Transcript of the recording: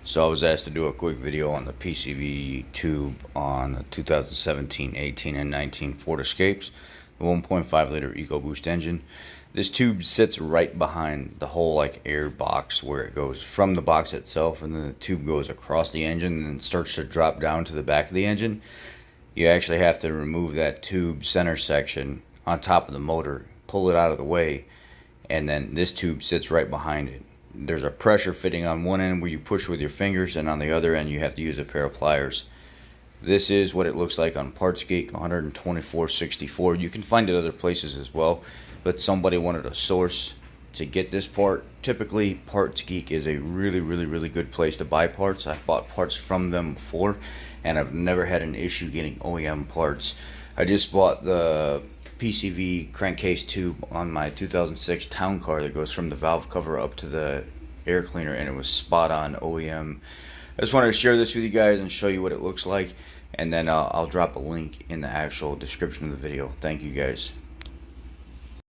So I was asked to do a quick video on the PCV tube on the 2017, 18, and 19 Ford Escapes, the 1.5 liter Ecoboost engine. This tube sits right behind the whole air box where it goes from the box itself, and then the tube goes across the engine and starts to drop down to the back of the engine. You actually have to remove that tube center section on top of the motor, pull it out of the way, and then this tube sits right behind it. There's a pressure fitting on one end where you push with your fingers, and on the other end you have to use a pair of pliers. This is what it looks like on Parts Geek 124.64. You can find it other places as well, but somebody wanted a source to get this part. Typically, Parts Geek is a really good place to buy parts. I've bought parts from them before, and I've never had an issue getting OEM parts. I just bought the PCV crankcase tube on my 2006 town car that goes from the valve cover up to the air cleaner, and it was spot on OEM. I just wanted to share this with you guys and show you what it looks like, and then I'll drop a link in the actual description of the video. Thank you guys.